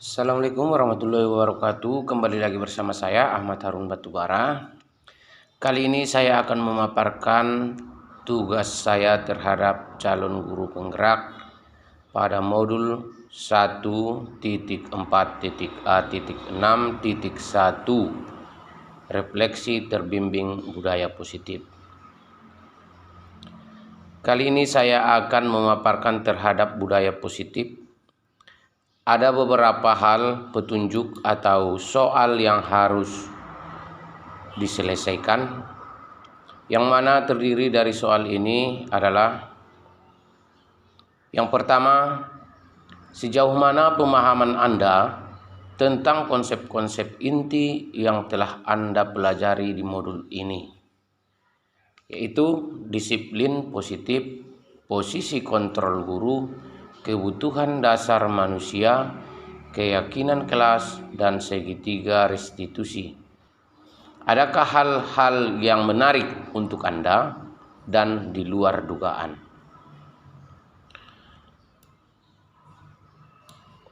Assalamualaikum warahmatullahi wabarakatuh. Kembali lagi bersama saya Ahmad Harun Batubara. Kali ini saya akan memaparkan tugas saya terhadap calon guru penggerak pada modul 1.4.A.6.1 Refleksi terbimbing budaya positif. Kali ini saya akan memaparkan terhadap budaya positif. Ada beberapa hal, petunjuk atau soal yang harus diselesaikan. Yang mana terdiri dari soal ini adalah yang pertama, sejauh mana pemahaman Anda tentang konsep-konsep inti yang telah Anda pelajari di modul ini, yaitu disiplin positif, posisi kontrol guru, kebutuhan dasar manusia, keyakinan kelas, dan segitiga restitusi. Adakah hal-hal yang menarik untuk Anda dan di luar dugaan?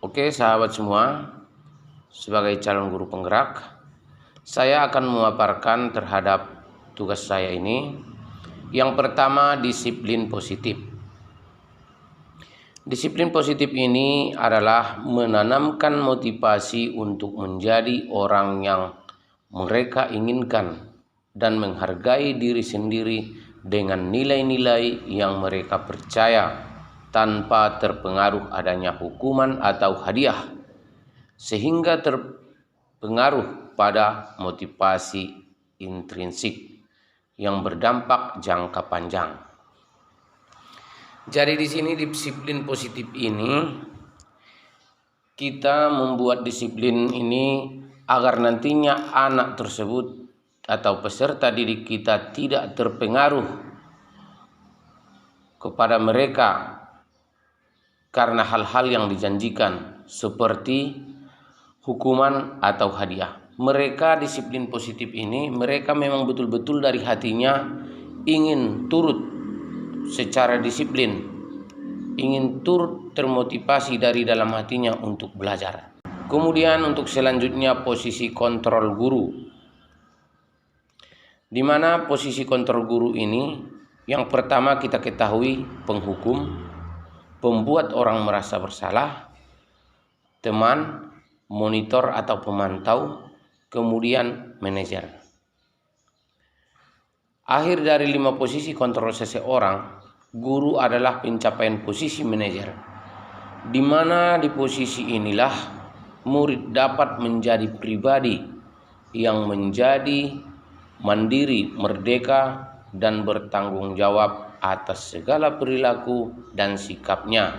Oke, sahabat semua, sebagai calon guru penggerak, saya akan memaparkan terhadap tugas saya ini. Yang pertama, disiplin positif. Disiplin positif ini adalah menanamkan motivasi untuk menjadi orang yang mereka inginkan dan menghargai diri sendiri dengan nilai-nilai yang mereka percaya tanpa terpengaruh adanya hukuman atau hadiah, sehingga terpengaruh pada motivasi intrinsik yang berdampak jangka panjang. Jadi di sini disiplin positif ini, kita membuat disiplin ini agar nantinya anak tersebut atau peserta didik kita tidak terpengaruh kepada mereka karena hal-hal yang dijanjikan seperti hukuman atau hadiah. Mereka disiplin positif ini, mereka memang betul-betul dari hatinya ingin turut secara disiplin, ingin turut termotivasi dari dalam hatinya untuk belajar. Kemudian untuk selanjutnya posisi kontrol guru, di mana posisi kontrol guru ini yang pertama kita ketahui penghukum, pembuat orang merasa bersalah, teman, monitor atau pemantau, kemudian manajer. Akhir dari 5 posisi kontrol seseorang, guru adalah pencapaian posisi manajer, di mana di posisi inilah murid dapat menjadi pribadi yang menjadi mandiri, merdeka, dan bertanggung jawab atas segala perilaku dan sikapnya,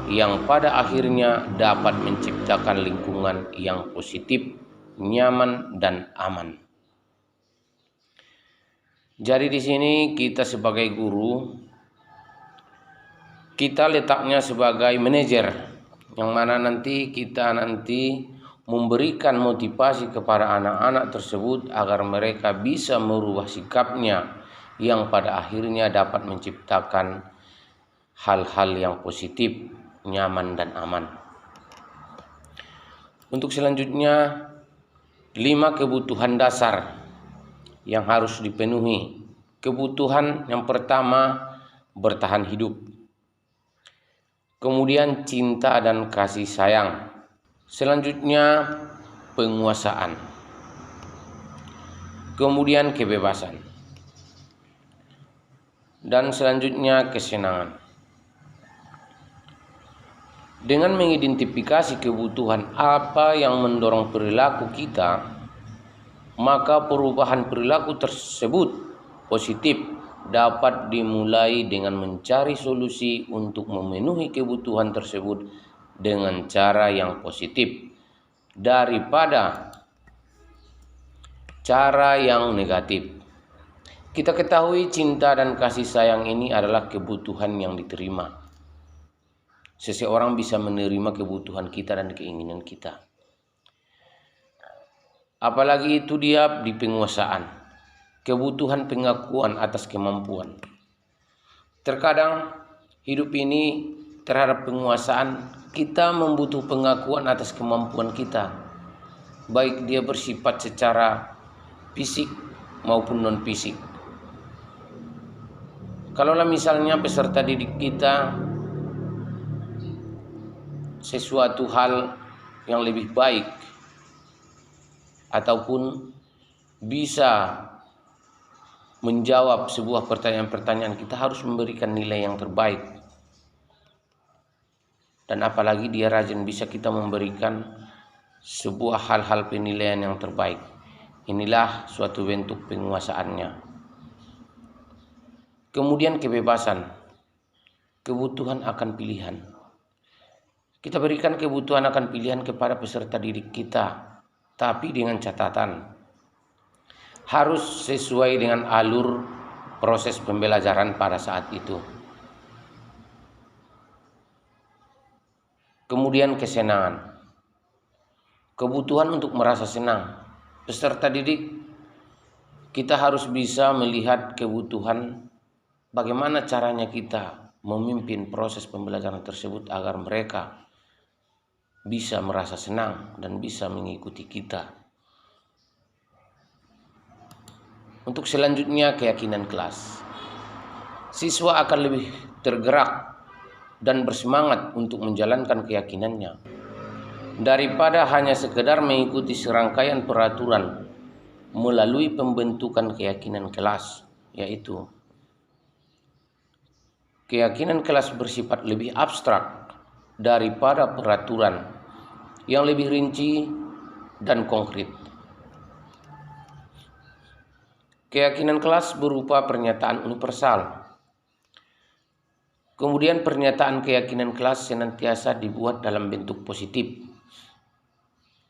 yang pada akhirnya dapat menciptakan lingkungan yang positif, nyaman, dan aman. Jadi di sini kita sebagai guru, kita letaknya sebagai manajer, yang mana kita nanti memberikan motivasi kepada anak-anak tersebut agar mereka bisa merubah sikapnya yang pada akhirnya dapat menciptakan hal-hal yang positif, nyaman, dan aman. Untuk selanjutnya, 5 kebutuhan dasar yang harus dipenuhi. Kebutuhan yang pertama, bertahan hidup. Kemudian cinta dan kasih sayang. Selanjutnya penguasaan. Kemudian kebebasan. Dan selanjutnya kesenangan. Dengan mengidentifikasi kebutuhan apa yang mendorong perilaku kita, maka perubahan perilaku tersebut positif dapat dimulai dengan mencari solusi untuk memenuhi kebutuhan tersebut dengan cara yang positif daripada cara yang negatif. Kita ketahui cinta dan kasih sayang ini adalah kebutuhan yang diterima. Seseorang bisa menerima kebutuhan kita dan keinginan kita. Apalagi itu dia di penguasaan, kebutuhan pengakuan atas kemampuan. Terkadang hidup ini terhadap penguasaan kita membutuhkan pengakuan atas kemampuan kita, baik dia bersifat secara fisik maupun non-fisik. Kalaulah misalnya peserta didik kita sesuatu hal yang lebih baik ataupun bisa menjawab sebuah pertanyaan-pertanyaan, kita harus memberikan nilai yang terbaik. Dan apalagi dia rajin, bisa kita memberikan sebuah hal-hal penilaian yang terbaik. Inilah suatu bentuk penguasaannya. Kemudian kebebasan, kebutuhan akan pilihan. Kita berikan kebutuhan akan pilihan kepada peserta didik kita, tapi dengan catatan harus sesuai dengan alur proses pembelajaran pada saat itu. Kemudian kesenangan, kebutuhan untuk merasa senang. Peserta didik kita harus bisa melihat kebutuhan, bagaimana caranya kita memimpin proses pembelajaran tersebut agar mereka bisa merasa senang dan bisa mengikuti kita. Untuk selanjutnya, keyakinan kelas. Siswa akan lebih tergerak dan bersemangat untuk menjalankan keyakinannya daripada hanya sekedar mengikuti serangkaian peraturan melalui pembentukan keyakinan kelas, yaitu keyakinan kelas bersifat lebih abstrak daripada peraturan yang lebih rinci dan konkret. Keyakinan kelas berupa pernyataan universal. Kemudian pernyataan keyakinan kelas senantiasa dibuat dalam bentuk positif.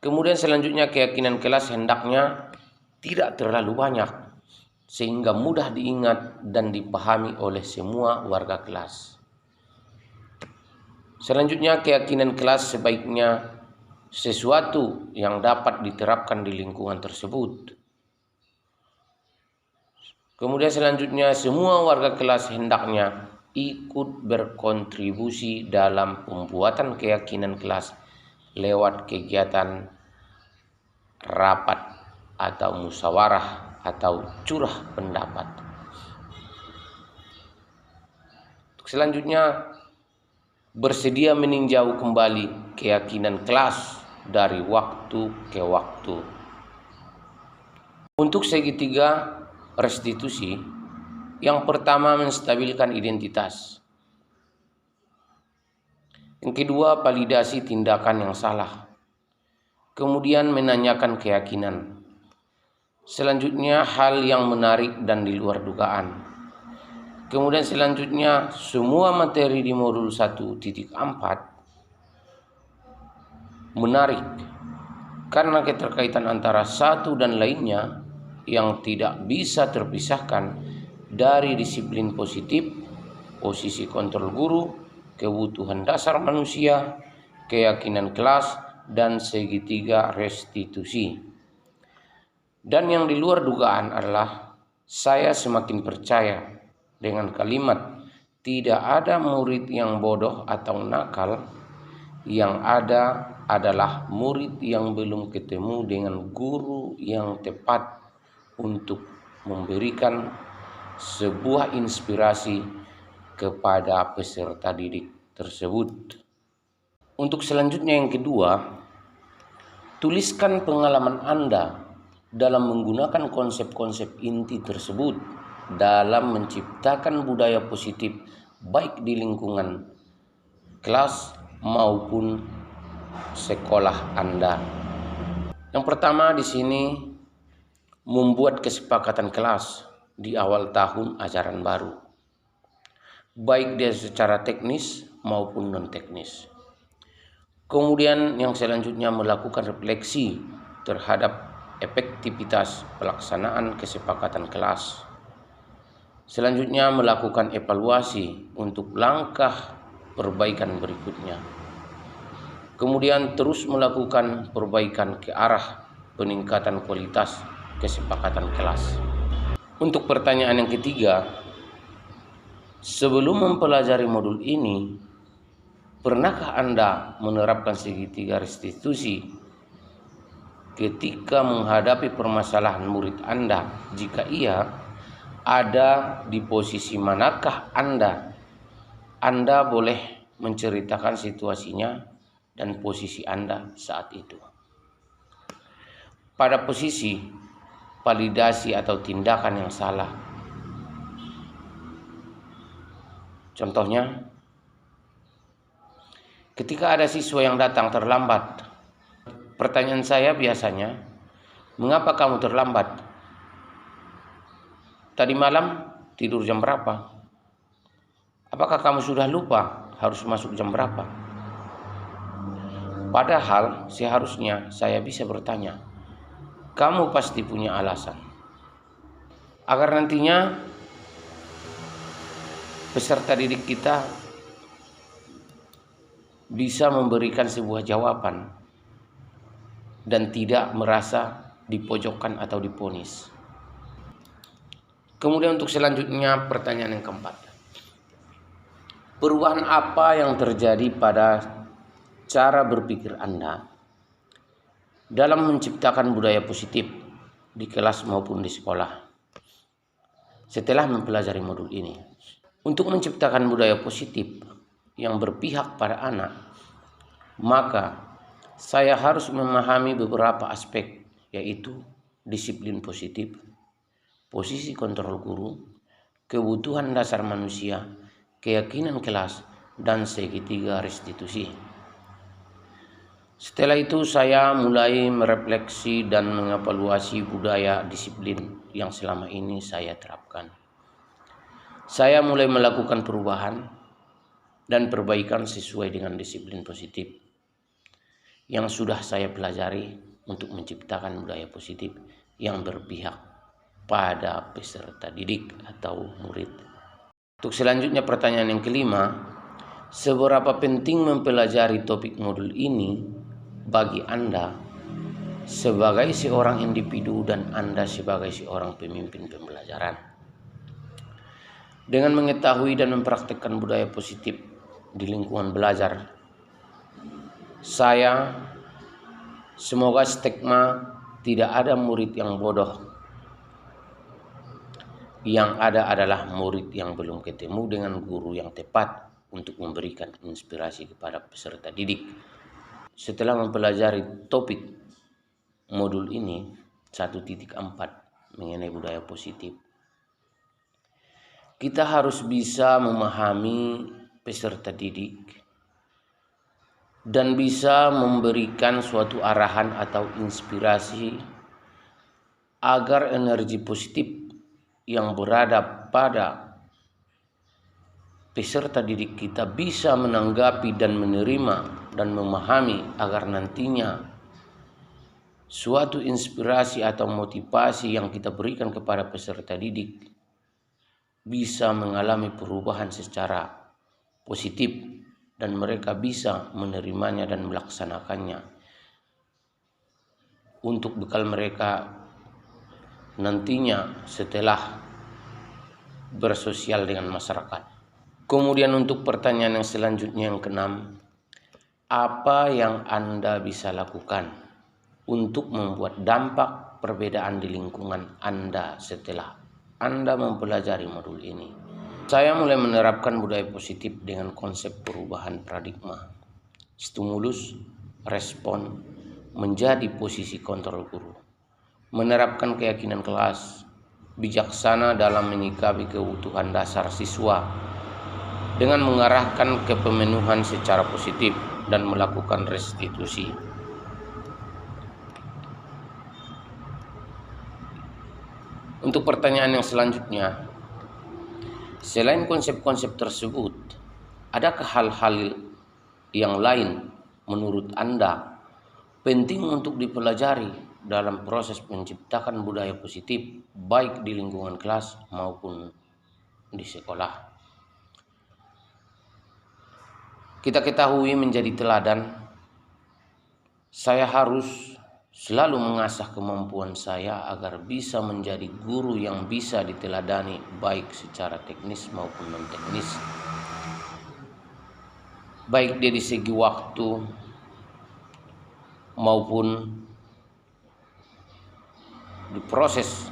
Kemudian selanjutnya, keyakinan kelas hendaknya tidak terlalu banyak sehingga mudah diingat dan dipahami oleh semua warga kelas. Selanjutnya, keyakinan kelas sebaiknya sesuatu yang dapat diterapkan di lingkungan tersebut. Kemudian selanjutnya, semua warga kelas hendaknya ikut berkontribusi dalam pembuatan keyakinan kelas lewat kegiatan rapat atau musyawarah atau curah pendapat. Selanjutnya, bersedia meninjau kembali keyakinan kelas dari waktu ke waktu. Untuk segitiga restitusi, yang pertama menstabilkan identitas. Yang kedua, validasi tindakan yang salah. Kemudian menanyakan keyakinan. Selanjutnya, hal yang menarik dan di luar dugaan. Kemudian selanjutnya, semua materi di modul 1.4 menarik karena keterkaitan antara satu dan lainnya yang tidak bisa terpisahkan dari disiplin positif, posisi kontrol guru, kebutuhan dasar manusia, keyakinan kelas, dan segitiga restitusi. Dan yang di luar dugaan adalah saya semakin percaya dengan kalimat tidak ada murid yang bodoh atau nakal, yang ada adalah murid yang belum ketemu dengan guru yang tepat untuk memberikan sebuah inspirasi kepada peserta didik tersebut. Untuk selanjutnya, yang kedua, tuliskan pengalaman Anda dalam menggunakan konsep-konsep inti tersebut dalam menciptakan budaya positif baik di lingkungan kelas maupun sekolah Anda. Yang pertama di sini, membuat kesepakatan kelas di awal tahun ajaran baru, baik dia secara teknis maupun non-teknis. Kemudian yang selanjutnya, melakukan refleksi terhadap efektivitas pelaksanaan kesepakatan kelas. Selanjutnya, melakukan evaluasi untuk langkah perbaikan berikutnya. Kemudian terus melakukan perbaikan ke arah peningkatan kualitas kesepakatan kelas. Untuk pertanyaan yang ketiga, sebelum mempelajari modul ini, Pernahkah Anda menerapkan segitiga restitusi ketika menghadapi permasalahan murid Anda? Jika iya, ada di posisi manakah Anda? Anda boleh menceritakan situasinya dan posisi Anda saat itu. Pada posisi validasi atau tindakan yang salah. Contohnya, ketika ada siswa yang datang terlambat, pertanyaan saya biasanya, mengapa kamu terlambat? Tadi malam tidur jam berapa? Apakah kamu sudah lupa harus masuk jam berapa? Padahal seharusnya saya bisa bertanya, kamu pasti punya alasan. Agar nantinya peserta didik kita bisa memberikan sebuah jawaban dan tidak merasa dipojokkan atau diponis. Kemudian untuk selanjutnya pertanyaan yang keempat. Perubahan apa yang terjadi pada cara berpikir Anda dalam menciptakan budaya positif di kelas maupun di sekolah setelah mempelajari modul ini? Untuk menciptakan budaya positif yang berpihak pada anak, maka saya harus memahami beberapa aspek, yaitu disiplin positif, posisi kontrol guru, kebutuhan dasar manusia, keyakinan kelas, dan segitiga restitusi. Setelah itu saya mulai merefleksi dan mengevaluasi budaya disiplin yang selama ini saya terapkan. Saya mulai melakukan perubahan dan perbaikan sesuai dengan disiplin positif yang sudah saya pelajari untuk menciptakan budaya positif yang berpihak pada peserta didik atau murid. Untuk selanjutnya pertanyaan yang kelima, seberapa penting mempelajari topik modul ini bagi Anda sebagai seorang individu dan Anda sebagai seorang pemimpin pembelajaran? Dengan mengetahui dan mempraktikkan budaya positif di lingkungan belajar, semoga stigma tidak ada murid yang bodoh. Yang ada adalah murid yang belum ketemu dengan guru yang tepat untuk memberikan inspirasi kepada peserta didik. Setelah mempelajari topik modul ini 1.4 mengenai budaya positif, kita harus bisa memahami peserta didik dan bisa memberikan suatu arahan atau inspirasi agar energi positif yang berada pada peserta didik kita bisa menanggapi dan menerima dan memahami agar nantinya suatu inspirasi atau motivasi yang kita berikan kepada peserta didik bisa mengalami perubahan secara positif dan mereka bisa menerimanya dan melaksanakannya untuk bekal mereka nantinya setelah bersosial dengan masyarakat. Kemudian untuk pertanyaan yang selanjutnya yang keenam, apa yang Anda bisa lakukan untuk membuat dampak perbedaan di lingkungan Anda setelah Anda mempelajari modul ini? Saya mulai menerapkan budaya positif dengan konsep perubahan paradigma, stimulus, respon, menjadi posisi kontrol guru, menerapkan keyakinan kelas, bijaksana dalam menyikapi kebutuhan dasar siswa dengan mengarahkan ke pemenuhan secara positif dan melakukan restitusi. Untuk pertanyaan yang selanjutnya, selain konsep-konsep tersebut, adakah hal-hal yang lain menurut Anda penting untuk dipelajari dalam proses menciptakan budaya positif baik di lingkungan kelas maupun di sekolah? Kita ketahui menjadi teladan, saya harus selalu mengasah kemampuan saya agar bisa menjadi guru yang bisa diteladani baik secara teknis maupun non-teknis. baik dia di segi waktu maupun di proses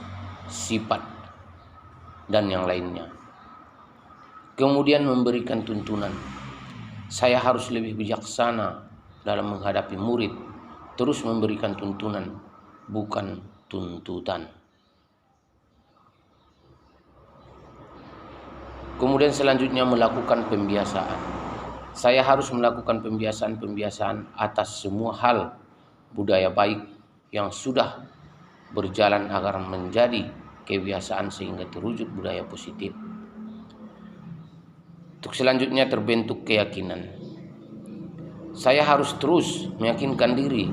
sifat dan yang lainnya. Kemudian memberikan tuntunan. Saya harus lebih bijaksana dalam menghadapi murid, terus memberikan tuntunan, bukan tuntutan. Kemudian selanjutnya melakukan pembiasaan. Saya harus melakukan pembiasaan-pembiasaan atas semua hal budaya baik yang sudah berjalan agar menjadi kebiasaan sehingga terwujud budaya positif. Untuk selanjutnya terbentuk keyakinan. Saya harus terus meyakinkan diri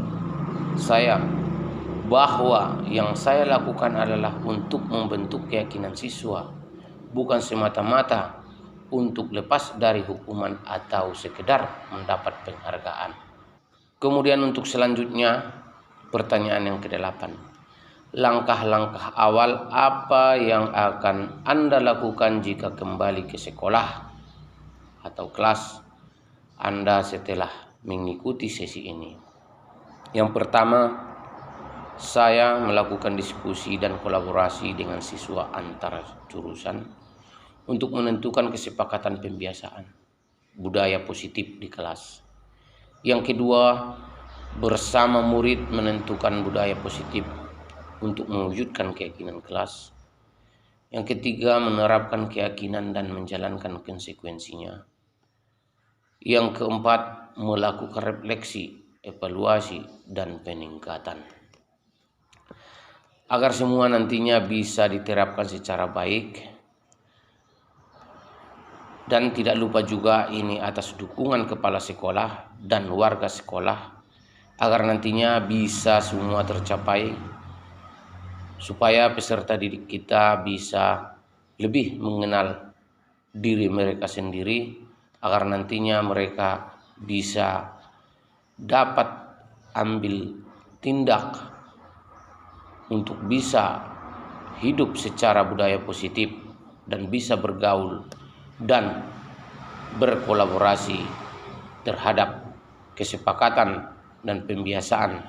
saya bahwa yang saya lakukan adalah untuk membentuk keyakinan siswa, bukan semata-mata untuk lepas dari hukuman atau sekedar mendapat penghargaan. Kemudian untuk selanjutnya pertanyaan yang ke-8. Langkah-langkah awal apa yang akan Anda lakukan jika kembali ke sekolah atau kelas Anda setelah mengikuti sesi ini? Yang pertama, saya melakukan diskusi dan kolaborasi dengan siswa antar jurusan untuk menentukan kesepakatan pembiasaan budaya positif di kelas. Yang kedua, bersama murid menentukan budaya positif untuk mewujudkan keyakinan kelas. Yang ketiga, menerapkan keyakinan dan menjalankan konsekuensinya. Yang keempat, melakukan refleksi, evaluasi, dan peningkatan. Agar semua nantinya bisa diterapkan secara baik. Dan tidak lupa juga ini atas dukungan kepala sekolah dan warga sekolah, agar nantinya bisa semua tercapai, supaya peserta didik kita bisa lebih mengenal diri mereka sendiri, agar nantinya mereka bisa dapat ambil tindak untuk bisa hidup secara budaya positif dan bisa bergaul dan berkolaborasi terhadap kesepakatan dan pembiasaan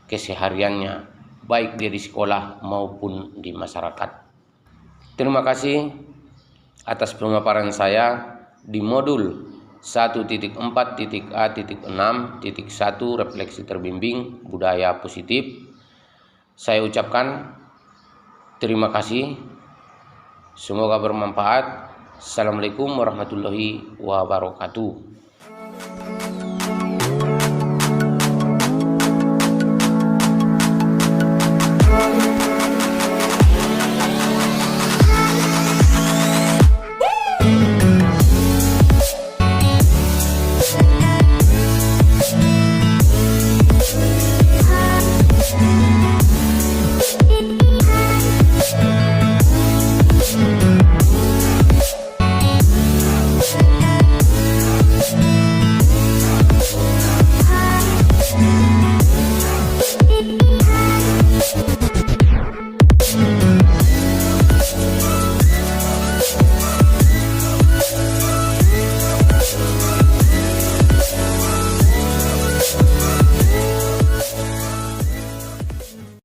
kesehariannya, baik dia di sekolah maupun di masyarakat. Terima kasih atas pemaparan saya di modul 1.4.A.6.1 refleksi terbimbing budaya positif. Saya ucapkan terima kasih. Semoga bermanfaat. Assalamualaikum warahmatullahi wabarakatuh.